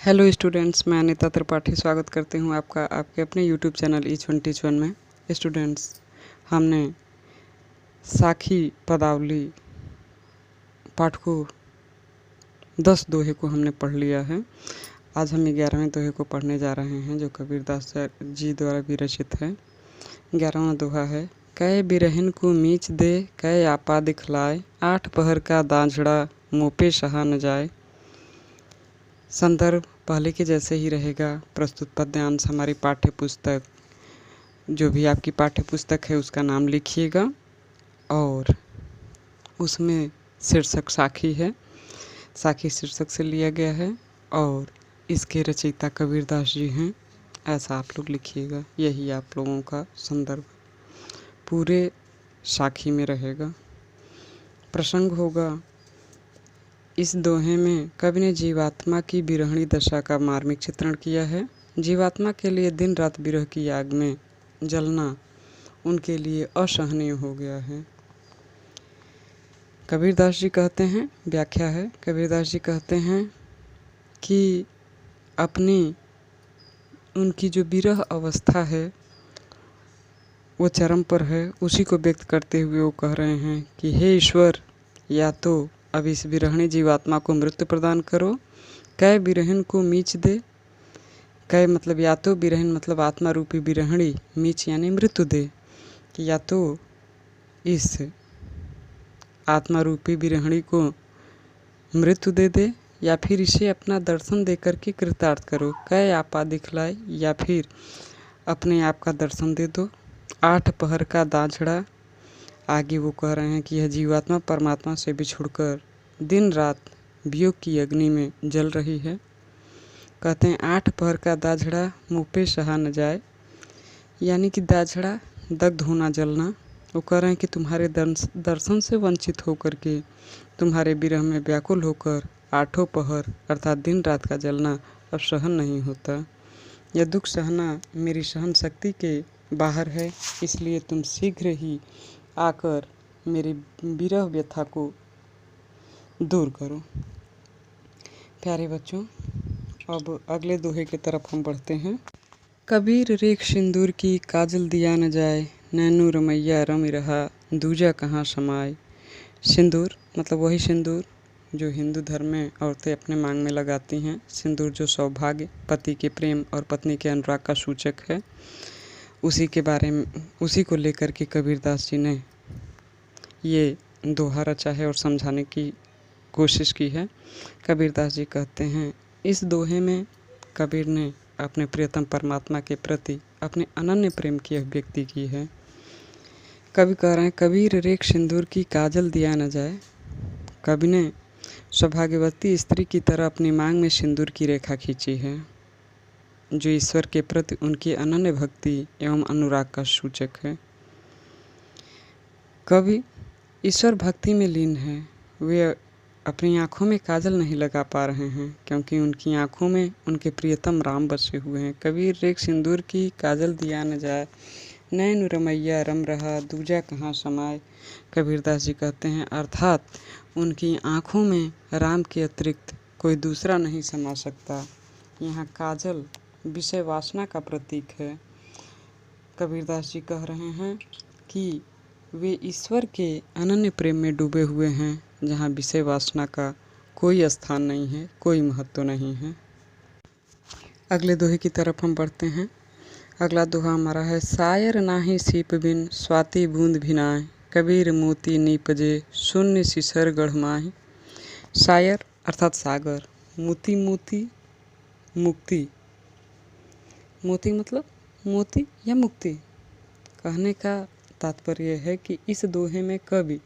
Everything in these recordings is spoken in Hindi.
हेलो स्टूडेंट्स, मैं अनीता त्रिपाठी स्वागत करती हूँ आपका आपके अपने यूट्यूब चैनल Each1Teach1 में। स्टूडेंट्स, हमने साखी पदावली पाठ को 10 दोहे को हमने पढ़ लिया है। आज हम 11वें दोहे को पढ़ने जा रहे हैं, जो कबीरदास जी द्वारा विरचित है। 11वां दोहा है, कै बिरहिन को मीच दे, कै आपा दिखलाए, 8 पहर का दांझड़ा मुँह पे सहा न जाए। संदर्भ पहले के जैसे ही रहेगा। प्रस्तुत पद्यांश हमारी पाठ्य पुस्तक, जो भी आपकी पाठ्य पुस्तक है उसका नाम लिखिएगा और उसमें शीर्षक साखी है, साखी शीर्षक से लिया गया है और इसके रचयिता कबीरदास जी हैं, ऐसा आप लोग लिखिएगा। यही आप लोगों का संदर्भ पूरे साखी में रहेगा। प्रसंग होगा, इस दोहे में कवि ने जीवात्मा की विरहणी दशा का मार्मिक चित्रण किया है। जीवात्मा के लिए दिन रात विरह की आग में जलना उनके लिए असहनीय हो गया है। कबीरदास जी कहते हैं, व्याख्या है, कबीरदास जी कहते हैं कि अपनी उनकी जो विरह अवस्था है वो चरम पर है। उसी को व्यक्त करते हुए वो कह रहे हैं कि हे ईश्वर, या तो अब इस विरहणी जीवात्मा को मृत्यु प्रदान करो, कै विरहन को मीच दे। कै मतलब या तो, विरहन मतलब आत्मा रूपी विरहणी, मीच यानी मृत्यु दे, कि या तो इस आत्मा रूपी विरहणी को मृत्यु दे दे या फिर इसे अपना दर्शन दे करके कृतार्थ करो। कै आपा दिखलाए, या फिर अपने आप का दर्शन दे दो। 8 पहर का दांझड़ा, आगे वो कह रहे हैं कि यह जीवात्मा परमात्मा से बिछुड़कर दिन रात वियोग की अग्नि में जल रही है। कहते हैं 8 पहर का दाझड़ा मुँह पे सहा न जाए, यानी कि दाझड़ा दग्ध होना, जलना। वो कह रहे हैं कि तुम्हारे दर्शन से वंचित होकर के, तुम्हारे विरह में व्याकुल होकर 8 पहर अर्थात दिन रात का जलना अब सहन नहीं होता। यह दुख सहना मेरी सहन शक्ति के बाहर है, इसलिए तुम शीघ्र ही आकर मेरी विरह व्यथा को दूर करो। प्यारे बच्चों, अब अगले दोहे की तरफ हम बढ़ते हैं। कबीर रेख सिंदूर की काजल दिया न जाए, नैनू रमैया रम रहा दूजा कहाँ समाए। सिंदूर मतलब वही सिंदूर जो हिंदू धर्म में औरतें अपने मांग में लगाती हैं। सिंदूर जो सौभाग्य, पति के प्रेम और पत्नी के अनुराग का सूचक है, उसी के बारे में, उसी को लेकर के कबीरदास जी ने ये दोहा रचा है और समझाने की कोशिश की है। कबीरदास जी कहते हैं, इस दोहे में कबीर ने अपने प्रियतम परमात्मा के प्रति अपने अनन्य प्रेम की अभिव्यक्ति की है। कवि कह रहे हैं, कबीर रेख सिंदूर की काजल दिया न जाए। कवि ने सौभाग्यवती स्त्री की तरह अपनी मांग में सिंदूर की रेखा खींची है, जो ईश्वर के प्रति उनकी अनन्य भक्ति एवं अनुराग का सूचक है। कवि ईश्वर भक्ति में लीन है। वे अपनी आँखों में काजल नहीं लगा पा रहे हैं, क्योंकि उनकी आँखों में उनके प्रियतम राम बसे हुए हैं। कबीर रेख सिंदूर की काजल दिया न जाए, नैन रमैया रम रहा दूजा कहाँ समाए। कबीरदास जी कहते हैं, अर्थात उनकी आँखों में राम के अतिरिक्त कोई दूसरा नहीं समा सकता। यहाँ काजल विषय वासना का प्रतीक है। कबीरदास जी कह रहे हैं कि वे ईश्वर के अनन्य प्रेम में डूबे हुए हैं, जहाँ विषय वासना का कोई स्थान नहीं है, कोई महत्व नहीं है। अगले दोहे की तरफ हम बढ़ते हैं। अगला दोहा हमारा है, सायर नाहि सीप बिन स्वाति बूंद भिनाए, कबीर मोती नीपजे शून्य सिसर गढ़माहि। सायर अर्थात सागर, मोती मोती मुक्ति, मोती मतलब मोती या मुक्ति। कहने का तात्पर्य है कि इस दोहे में कवि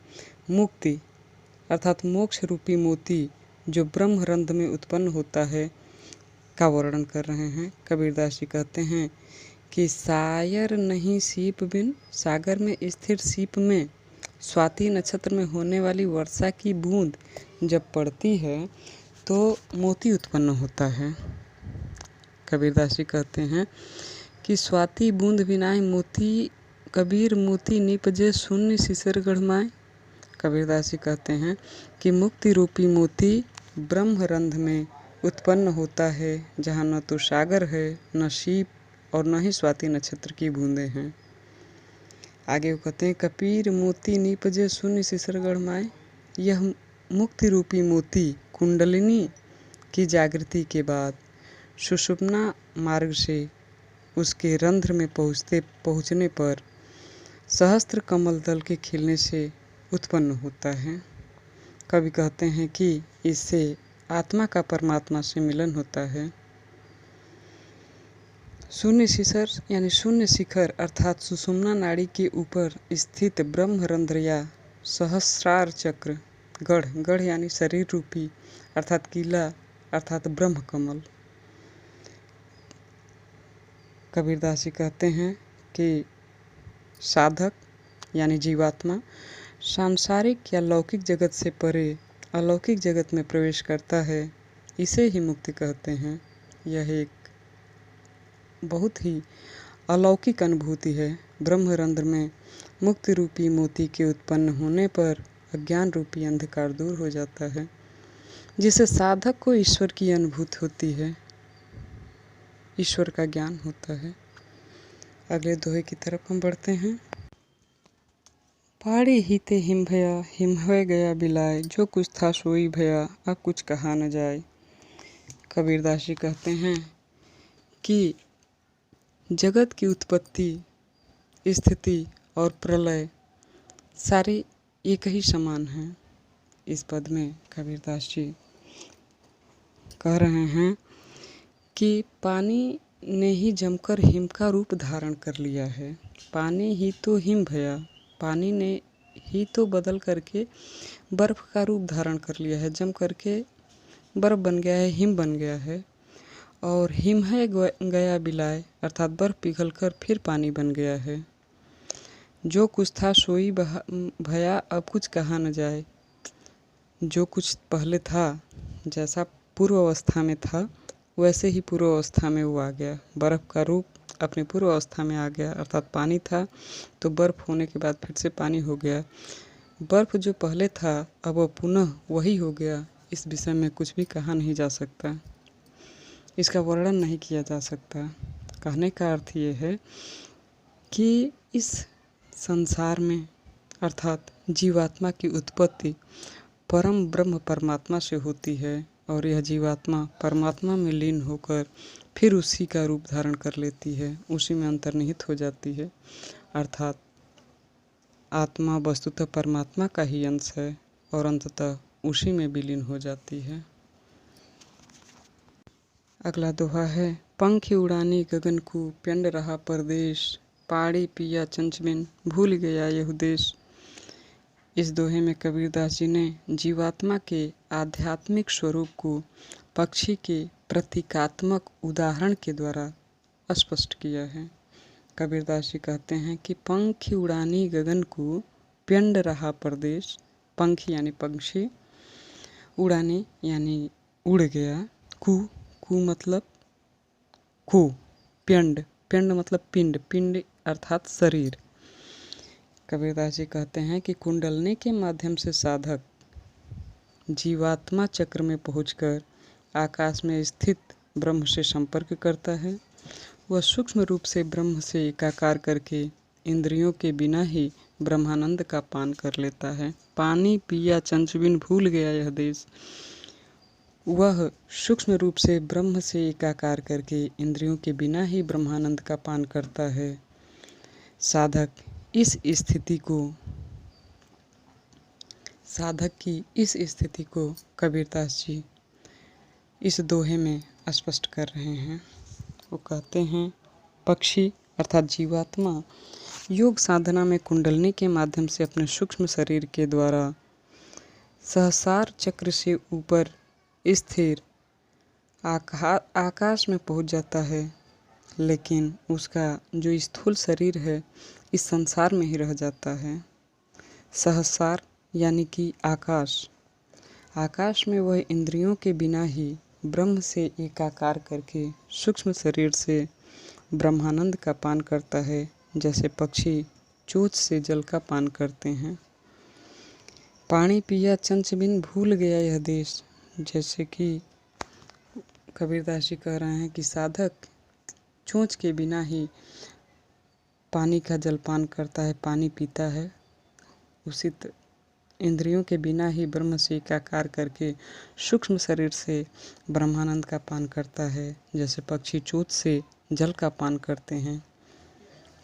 मुक्ति अर्थात मोक्ष रूपी मोती जो ब्रह्मरंध्र में उत्पन्न होता है का वर्णन कर रहे हैं। कबीरदास जी कहते हैं कि सायर नहीं सीप बिन, सागर में स्थिर सीप में स्वाति नक्षत्र में होने वाली वर्षा की बूंद जब पड़ती है तो मोती उत्पन्न होता है। कबीरदास जी कहते हैं कि स्वाति बूंद बिनाए मोती, कबीर मोती निपजे शून्य सिसर गढ़माए। कबीरदास जी कहते हैं कि मुक्ति रूपी मोती ब्रह्मरंध्र में उत्पन्न होता है, जहाँ न तो सागर है, न सीप और न ही स्वाति नक्षत्र की बूंदें हैं। आगे वो कहते हैं, कपीर मोती नीपजे शून्य शिसर गढ़माए। यह मुक्ति रूपी मोती कुंडलिनी की जागृति के बाद सुषुम्ना मार्ग से उसके रंध्र में पहुँचने पर सहस्त्र कमल दल के खिलने से उत्पन्न होता है। कवि कहते हैं कि इससे आत्मा का परमात्मा से मिलन होता है। शून्य शिखर यानी शून्य शिखर अर्थात सुषुम्ना नाड़ी के ऊपर स्थित ब्रह्मरंध्र या सहस्रार चक्र, गढ़ यानी शरीर रूपी अर्थात किला अर्थात ब्रह्म कमल। कबीरदास जी कहते हैं कि साधक यानी जीवात्मा सांसारिक या लौकिक जगत से परे अलौकिक जगत में प्रवेश करता है, इसे ही मुक्ति कहते हैं। यह एक बहुत ही अलौकिक अनुभूति है। ब्रह्मरंध्र में मुक्ति रूपी मोती के उत्पन्न होने पर अज्ञान रूपी अंधकार दूर हो जाता है, जिससे साधक को ईश्वर की अनुभूति होती है, ईश्वर का ज्ञान होता है। अगले दोहे की तरफ हम बढ़ते हैं। पहाड़ी हीते हिम भया, हिम हो गया बिलाए, जो कुछ था सोई भया, अब कुछ कहा न जाए। कबीरदास जी कहते हैं कि जगत की उत्पत्ति, स्थिति और प्रलय सारे एक ही समान हैं। इस पद में कबीरदास जी कह रहे हैं कि पानी ने ही जमकर हिम का रूप धारण कर लिया है। पानी ही तो हिम भया, पानी ने ही तो बदल करके बर्फ़ का रूप धारण कर लिया है, जम करके बर्फ़ बन गया है, हिम बन गया है। और हिम है गया बिलाए अर्थात बर्फ़ पिघलकर फिर पानी बन गया है। जो कुछ था सोई भया, अब कुछ कहा न जाए। जो कुछ पहले था, जैसा पूर्व अवस्था में था वैसे ही पूर्व अवस्था में वो आ गया। बर्फ़ का रूप अपनी पूर्व अवस्था में आ गया, अर्थात पानी था तो बर्फ़ होने के बाद फिर से पानी हो गया। बर्फ़ जो पहले था अब वो पुनः वही हो गया। इस विषय में कुछ भी कहा नहीं जा सकता, इसका वर्णन नहीं किया जा सकता। कहने का अर्थ ये है कि इस संसार में अर्थात जीवात्मा की उत्पत्ति परम ब्रह्म परमात्मा से होती है और यह जीवात्मा परमात्मा में लीन होकर फिर उसी का रूप धारण कर लेती है, उसी में अंतर्निहित हो जाती है। अर्थात आत्मा वस्तुतः परमात्मा का ही अंश है और अंततः उसी में विलीन हो जाती है। अगला दोहा है, पंख उड़ानी गगन को, प्यंड रहा परदेश, पाड़ी पिया चंचबिन, भूल गया यह देश। इस दोहे में कबीरदास जी ने जीवात्मा के आध्यात्मिक स्वरूप को पक्षी के प्रतीकात्मक उदाहरण के द्वारा स्पष्ट किया है। कबीरदास जी कहते हैं कि पंख उड़ानी गगन को, प्यंड रहा परदेश। पंख यानी पंक्षी, उड़ानी यानी उड़ गया, कु मतलब खू, प्यंड मतलब पिंड, पिंड अर्थात शरीर। कबीरदास जी कहते हैं कि कुंडलनी के माध्यम से साधक जीवात्मा चक्र में पहुंचकर आकाश में स्थित ब्रह्म से संपर्क करता है। वह सूक्ष्म रूप से ब्रह्म से एकाकार करके इंद्रियों के बिना ही ब्रह्मानंद का पान कर लेता है। पानी पिया चंचबिन, भूल गया यह देश। वह सूक्ष्म रूप से ब्रह्म से एकाकार करके इंद्रियों के बिना ही ब्रह्मानंद का पान करता है। साधक की इस स्थिति को कबीरदास जी इस दोहे में स्पष्ट कर रहे हैं। वो कहते हैं, पक्षी अर्थात जीवात्मा योग साधना में कुंडलनी के माध्यम से अपने सूक्ष्म शरीर के द्वारा सहस्रार चक्र से ऊपर स्थिर आकाश में पहुंच जाता है, लेकिन उसका जो स्थूल शरीर है इस संसार में ही रह जाता है। सहस्रार यानी कि आकाश में वह इंद्रियों के बिना ही ब्रह्म से एकाकार करके सूक्ष्म शरीर से ब्रह्मानंद का पान करता है, जैसे पक्षी चोंच से जल का पान करते हैं। पानी पिया चंचबिन, भूल गया यह देश, जैसे कि कबीरदास जी कह रहे हैं कि साधक चोंच के बिना ही पानी का जलपान करता है, पानी पीता है। उसी इंद्रियों के बिना ही ब्रह्म से एकाकार करके सूक्ष्म शरीर से ब्रह्मानंद का पान करता है। जैसे पक्षी चोंच से जल का पान करते हैं।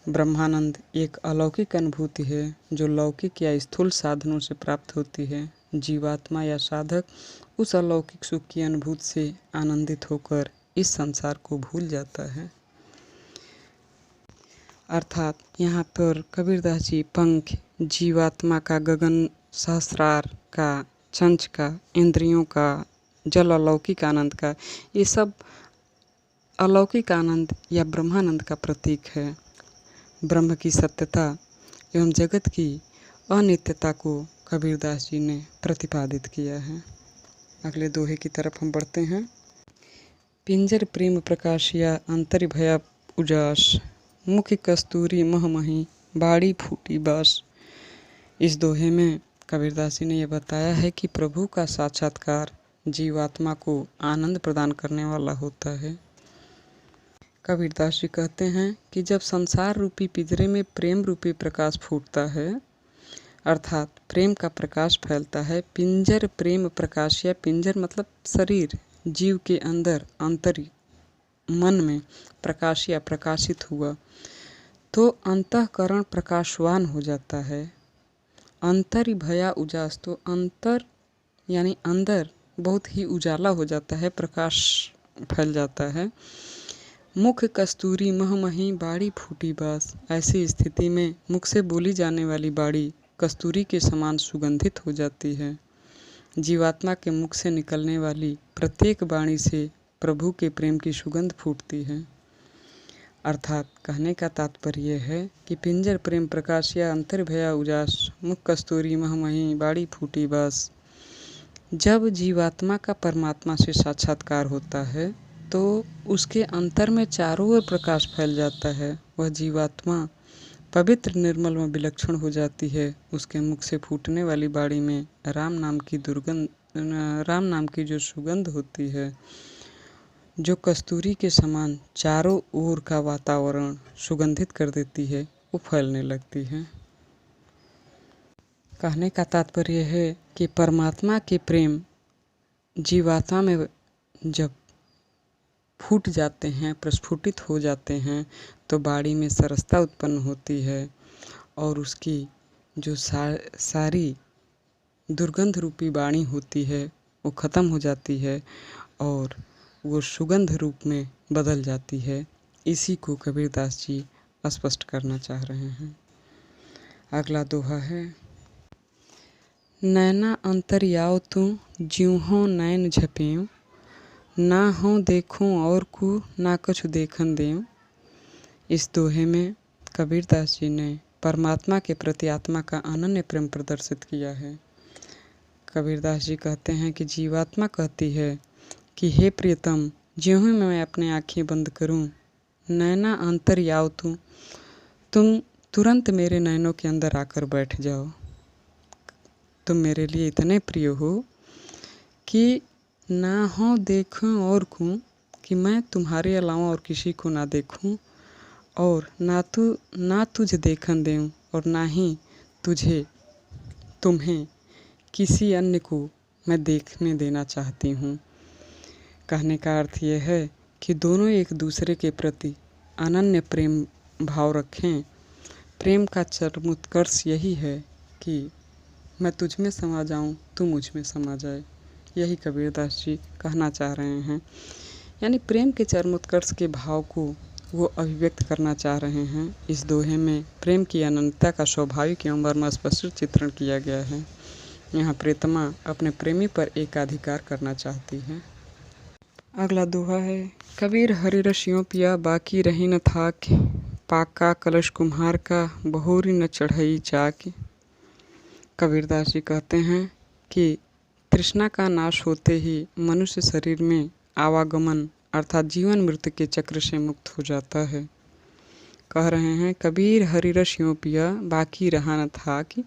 ब्रह्मानंद एक अलौकिक अनुभूति है जो लौकिक या स्थूल साधनों से प्राप्त होती है। जीवात्मा या साधक उस अलौकिक सुख की अनुभूति से आनंदित होकर इस संसार को भूल जाता है। अर्थात यहाँ पर कबीरदास जी पंख, जीवात्मा का गगन, सहस्रार का, चंच का, इंद्रियों का, जल अलौकिक आनंद का, ये सब अलौकिक आनंद या ब्रह्मानंद का प्रतीक है। ब्रह्म की सत्यता एवं जगत की अनित्यता को कबीरदास जी ने प्रतिपादित किया है। अगले दोहे की तरफ हम बढ़ते हैं। पिंजर प्रेम प्रकाशिया अंतर भया उजास, मुख कस्तूरी महमही बाड़ी फूटी बास। इस दोहे में कबीरदास जी ने यह बताया है कि प्रभु का साक्षात्कार जीवात्मा को आनंद प्रदान करने वाला होता है। कबीरदास जी कहते हैं कि जब संसार रूपी पिंजरे में प्रेम रूपी प्रकाश फूटता है, अर्थात प्रेम का प्रकाश फैलता है, पिंजर प्रेम प्रकाश, या पिंजर मतलब शरीर, जीव के अंदर, अंतर मन में प्रकाश या प्रकाशित हुआ तो अंतःकरण प्रकाशवान हो जाता है। अंतर भया उजास, तो अंतर यानी अंदर बहुत ही उजाला हो जाता है, प्रकाश फैल जाता है। मुख कस्तूरी महमही बाड़ी फूटी बास, ऐसी स्थिति में मुख से बोली जाने वाली बाड़ी कस्तूरी के समान सुगंधित हो जाती है। जीवात्मा के मुख से निकलने वाली प्रत्येक वाणी से प्रभु के प्रेम की सुगंध फूटती है। अर्थात कहने का तात्पर्य है कि पिंजर प्रेम प्रकाश या अंतर भया उजास, मुख कस्तूरी महमही बाड़ी फूटी बास। जब जीवात्मा का परमात्मा से साक्षात्कार होता है तो उसके अंतर में चारों ओर प्रकाश फैल जाता है। वह जीवात्मा पवित्र निर्मल में विलक्षण हो जाती है। उसके मुख से फूटने वाली बाड़ी में राम नाम की जो सुगंध होती है, जो कस्तूरी के समान चारों ओर का वातावरण सुगंधित कर देती है, वो फैलने लगती है। कहने का तात्पर्य है कि परमात्मा के प्रेम जीवात्मा में जब फूट जाते हैं, प्रस्फुटित हो जाते हैं, तो बाड़ी में सरसता उत्पन्न होती है और उसकी जो सारी दुर्गंध रूपी वाणी होती है वो खत्म हो जाती है और वो सुगंध रूप में बदल जाती है। इसी को कबीरदास जी स्पष्ट करना चाह रहे हैं। अगला दोहा है। नैना अंतर्याव तू ज्यों हो नैन झपेऊ, ना हो देखूं और को ना कुछ देखन देऊं। इस दोहे में कबीरदास जी ने परमात्मा के प्रति आत्मा का अनन्य प्रेम प्रदर्शित किया है। कबीरदास जी कहते हैं कि जीवात्मा कहती है कि हे प्रियतम, ज्यों ही मैं अपने आँखें बंद करूं, नैना अंतर्याव तू, तुम तुरंत मेरे नैनों के अंदर आकर बैठ जाओ। तुम मेरे लिए इतने प्रिय हो कि ना हो देखूं और को, कि मैं तुम्हारे अलावा और किसी को ना देखूं, और ना तुझे देखन देऊं, और ना ही तुम्हें किसी अन्य को मैं देखने देना चाहती हूँ। कहने का अर्थ यह है कि दोनों एक दूसरे के प्रति अनन्य प्रेम भाव रखें। प्रेम का चरमोत्कर्ष यही है कि मैं तुझ में समा जाऊँ, तू मुझ में समा जाए। यही कबीरदास जी कहना चाह रहे हैं। यानी प्रेम के चरमोत्कर्ष के भाव को वो अभिव्यक्त करना चाह रहे हैं। इस दोहे में प्रेम की अनंतता का स्वाभाविक एवं मर्मस्पष्ट चित्रण किया गया है। यहाँ प्रियतमा अपने प्रेमी पर एकाधिकार करना चाहती है। अगला दोहा है। कबीर हरि रसियों पिया बाकी रही न थाक, पाका कलश कुम्हार का बहोरी न चढ़ई चाक। कबीरदास जी कहते हैं कि तृष्णा का नाश होते ही मनुष्य शरीर में आवागमन अर्थात जीवन मृत्यु के चक्र से मुक्त हो जाता है। कह रहे हैं कबीर हरि रस यूं पिया बाकी रहा न था। कि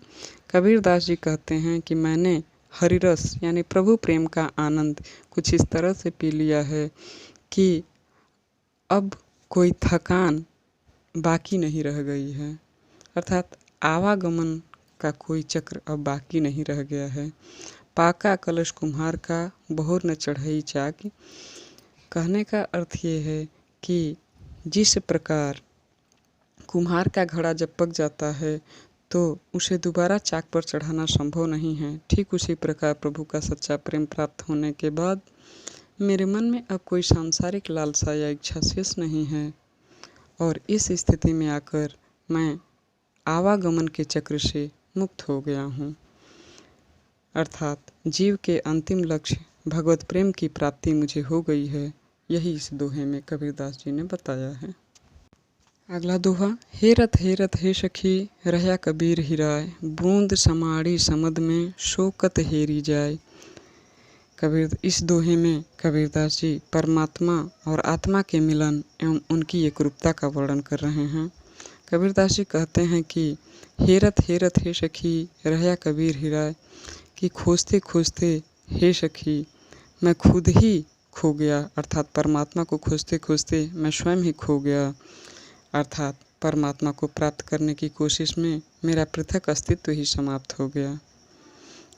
कबीरदास जी कहते हैं कि मैंने हरिरस यानी प्रभु प्रेम का आनंद कुछ इस तरह से पी लिया है कि अब कोई थकान बाकी नहीं रह गई है, अर्थात आवागमन का कोई चक्र अब बाकी नहीं रह गया है। पाका कलश कुम्हार का बहुर न चढ़ई चाक, कहने का अर्थ ये है कि जिस प्रकार कुम्हार का घड़ा जब पक जाता है तो उसे दोबारा चाक पर चढ़ाना संभव नहीं है, ठीक उसी प्रकार प्रभु का सच्चा प्रेम प्राप्त होने के बाद मेरे मन में अब कोई सांसारिक लालसा या इच्छा शेष नहीं है और इस स्थिति में आकर मैं आवागमन के चक्र से मुक्त हो गया हूँ। अर्थात जीव के अंतिम लक्ष्य भगवत प्रेम की प्राप्ति मुझे हो गई है, यही इस दोहे में कबीरदास जी ने बताया है। अगला दोहा, हे रथ हे सखी रहा कबीर हिराय, बूंद समाड़ी समद में शोकत हेरी जाए। इस दोहे में कबीरदास जी परमात्मा और आत्मा के मिलन एवं उनकी एकरूपता का वर्णन कर रहे हैं। कबीरदास जी कहते हैं कि हे रथ हे सखी रहा कबीर हिराय, कि खोजते खोजते हे सखी मैं खुद ही खो गया, अर्थात परमात्मा को खोजते खोजते मैं स्वयं ही खो गया, अर्थात परमात्मा को प्राप्त करने की कोशिश में मेरा पृथक अस्तित्व ही समाप्त हो गया।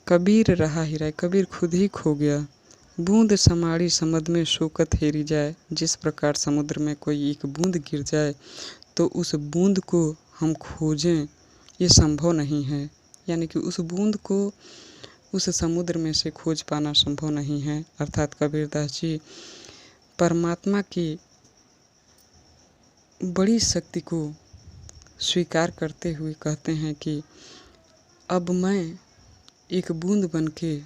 कबीर रहा हिराय, कबीर खुद ही खो गया। बूंद समाड़ी समद में शोकत हेरी जाए, जिस प्रकार समुद्र में कोई एक बूंद गिर जाए तो उस बूंद को हम खोजें ये संभव नहीं है, यानी कि उस बूंद को उस समुद्र में से खोज पाना संभव नहीं है। अर्थात कबीरदास जी परमात्मा की बड़ी शक्ति को स्वीकार करते हुए कहते हैं कि अब मैं एक बूंद बन के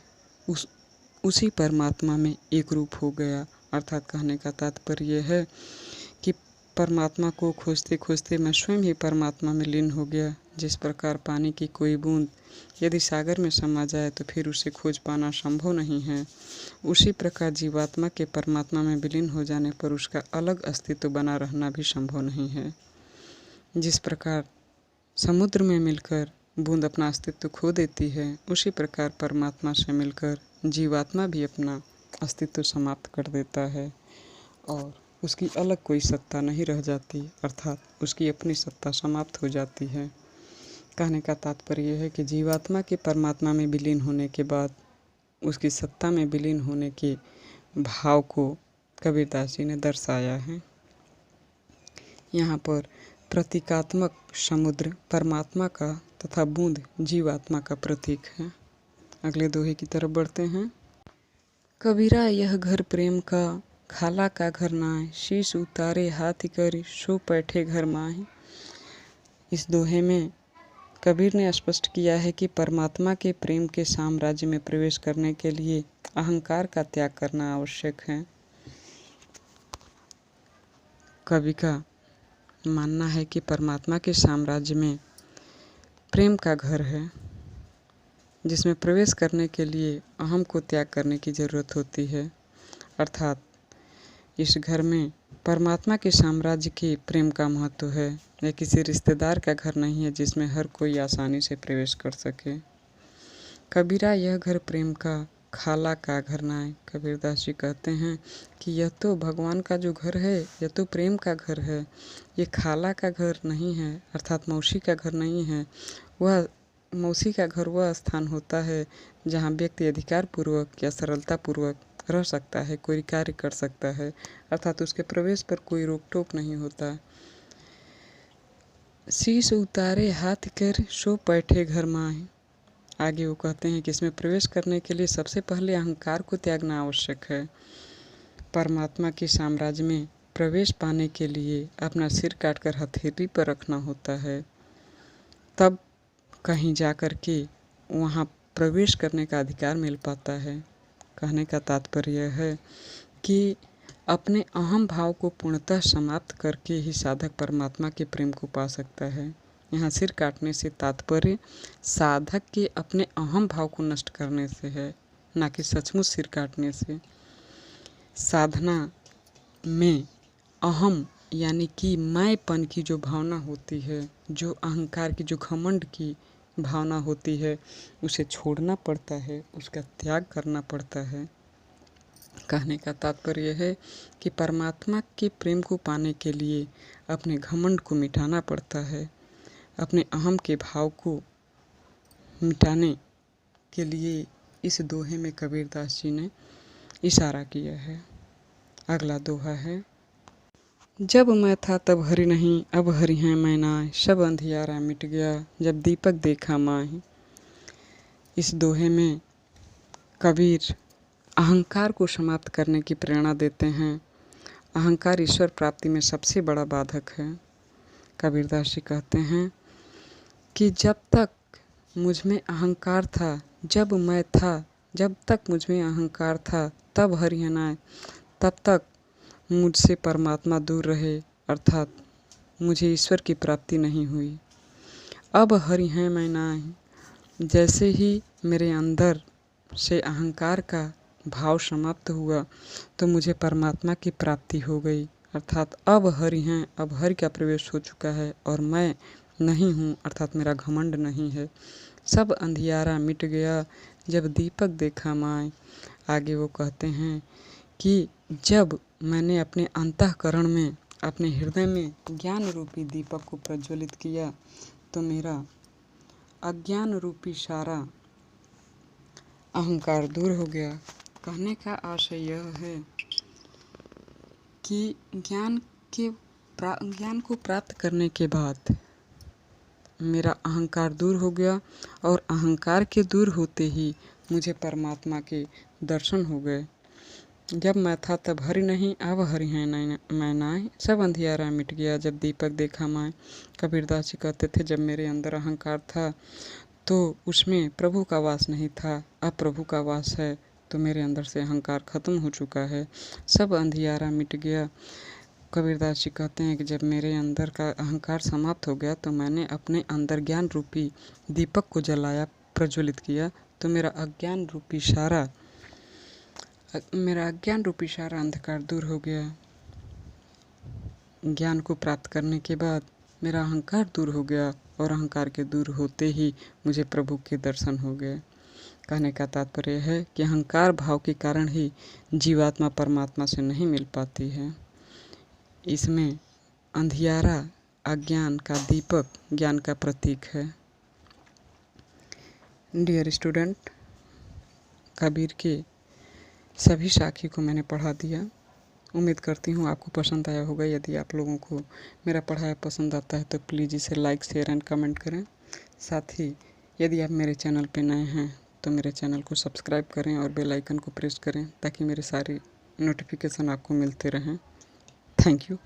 उसी परमात्मा में एक रूप हो गया। अर्थात कहने का तात्पर्य यह है कि परमात्मा को खोजते खोजते मैं स्वयं ही परमात्मा में लीन हो गया। जिस प्रकार पानी की कोई बूंद यदि सागर में समा जाए तो फिर उसे खोज पाना संभव नहीं है, उसी प्रकार जीवात्मा के परमात्मा में विलीन हो जाने पर उसका अलग अस्तित्व बना रहना भी संभव नहीं है। जिस प्रकार समुद्र में मिलकर बूंद अपना अस्तित्व खो देती है, उसी प्रकार परमात्मा से मिलकर जीवात्मा भी अपना अस्तित्व समाप्त कर देता है और उसकी अलग कोई सत्ता नहीं रह जाती, अर्थात उसकी अपनी सत्ता समाप्त हो जाती है। कहने का तात्पर्य यह है कि जीवात्मा के परमात्मा में विलीन होने के बाद उसकी सत्ता में विलीन होने के भाव को कबीरदास जी ने दर्शाया है। यहाँ पर प्रतीकात्मक समुद्र परमात्मा का तथा बूंद जीवात्मा का प्रतीक है। अगले दोहे की तरफ बढ़ते हैं। कबीरा यह घर प्रेम का, खाला का घर नाय, शीश उतारे हाथ कर सो बैठे घर माही। इस दोहे में कबीर ने स्पष्ट किया है कि परमात्मा के प्रेम के साम्राज्य में प्रवेश करने के लिए अहंकार का त्याग करना आवश्यक है। कवि का मानना है कि परमात्मा के साम्राज्य में प्रेम का घर है, जिसमें प्रवेश करने के लिए अहम को त्याग करने की ज़रूरत होती है। अर्थात इस घर में परमात्मा के साम्राज्य के प्रेम का महत्व है। यह किसी रिश्तेदार का घर नहीं है जिसमें हर कोई आसानी से प्रवेश कर सके। कबीरा यह घर प्रेम का, खाला का घर नाय। कबीरदास जी कहते हैं कि यह तो भगवान का जो घर है यह तो प्रेम का घर है, ये खाला का घर नहीं है, अर्थात मौसी का घर नहीं है। वह मौसी का घर वह स्थान होता है जहाँ व्यक्ति अधिकारपूर्वक या सरलतापूर्वक रह सकता है, कोई कार्य कर सकता है, अर्थात उसके प्रवेश पर कोई रोक टोक नहीं होता। शीश उतारे हाथ कर सो बैठे घर माही। आगे वो कहते हैं कि इसमें प्रवेश करने के लिए सबसे पहले अहंकार को त्यागना आवश्यक है। परमात्मा के साम्राज्य में प्रवेश पाने के लिए अपना सिर काटकर हथेली पर रखना होता है, तब कहीं जाकर के वहाँ प्रवेश करने का अधिकार मिल पाता है। कहने का तात्पर्य यह है कि अपने अहम भाव को पूर्णतः समाप्त करके ही साधक परमात्मा के प्रेम को पा सकता है। यहाँ सिर काटने से तात्पर्य साधक के अपने अहम भाव को नष्ट करने से है, ना कि सचमुच सिर काटने से। साधना में अहम यानी कि मैंपन की जो भावना होती है, जो अहंकार की, जो घमंड की भावना होती है उसे छोड़ना पड़ता है, उसका त्याग करना पड़ता है। कहने का तात्पर्य है कि परमात्मा के प्रेम को पाने के लिए अपने घमंड को मिटाना पड़ता है, अपने अहम के भाव को मिटाने के लिए इस दोहे में कबीरदास जी ने इशारा किया है। अगला दोहा है, जब मैं था तब हरि नहीं, अब हरि हैं मैं नाय, सब अंधियारा मिट गया, जब दीपक देखा माही। इस दोहे में कबीर अहंकार को समाप्त करने की प्रेरणा देते हैं। अहंकार ईश्वर प्राप्ति में सबसे बड़ा बाधक है। कबीरदास जी कहते हैं कि जब तक मुझ में अहंकार था, जब मैं था, जब तक मुझ में अहंकार था तब हरि हैं नाय, तब तक मुझसे परमात्मा दूर रहे, अर्थात मुझे ईश्वर की प्राप्ति नहीं हुई। अब हरि हैं मैं नाय, जैसे ही मेरे अंदर से अहंकार का भाव समाप्त हुआ तो मुझे परमात्मा की प्राप्ति हो गई, अर्थात अब हरि हैं, अब हरि का प्रवेश हो चुका है और मैं नहीं हूँ, अर्थात मेरा घमंड नहीं है। सब अंधियारा मिट गया, जब दीपक देखा माय। आगे वो कहते हैं कि जब मैंने अपने अंतःकरण में, अपने हृदय में ज्ञान रूपी दीपक को प्रज्वलित किया तो मेरा अज्ञान रूपी सारा अहंकार दूर हो गया। कहने का आशय यह है कि ज्ञान को प्राप्त करने के बाद मेरा अहंकार दूर हो गया और अहंकार के दूर होते ही मुझे परमात्मा के दर्शन हो गए। जब मैं था तब हरि नहीं, अब हरि हैं मैं नाय, सब अंधियारा मिट गया, जब दीपक देखा माय। कबीरदास जी कहते थे जब मेरे अंदर अहंकार था तो उसमें प्रभु का वास नहीं था, अब प्रभु का वास है तो मेरे अंदर से अहंकार खत्म हो चुका है, सब अंधियारा मिट गया। कबीरदास जी कहते हैं कि जब मेरे अंदर का अहंकार समाप्त हो गया तो मैंने अपने अंदर ज्ञान रूपी दीपक को जलाया, प्रज्वलित किया, तो मेरा अज्ञान रूपी सारा अंधकार दूर हो गया। ज्ञान को प्राप्त करने के बाद मेरा अहंकार दूर हो गया और अहंकार के दूर होते ही मुझे प्रभु के दर्शन हो गए। कहने का तात्पर्य है कि अहंकार भाव के कारण ही जीवात्मा परमात्मा से नहीं मिल पाती है। इसमें अंधियारा अज्ञान का दीपक ज्ञान का प्रतीक है। डियर स्टूडेंट, कबीर के सभी साखी को मैंने पढ़ा दिया। उम्मीद करती हूँ आपको पसंद आया होगा। यदि आप लोगों को मेरा पढ़ाया पसंद आता है तो प्लीज़ इसे लाइक, शेयर एंड कमेंट करें। साथ ही यदि आप मेरे चैनल पे नए हैं तो मेरे चैनल को सब्सक्राइब करें और बेल आइकन को प्रेस करें ताकि मेरे सारे नोटिफिकेशन आपको मिलते रहें। Thank you.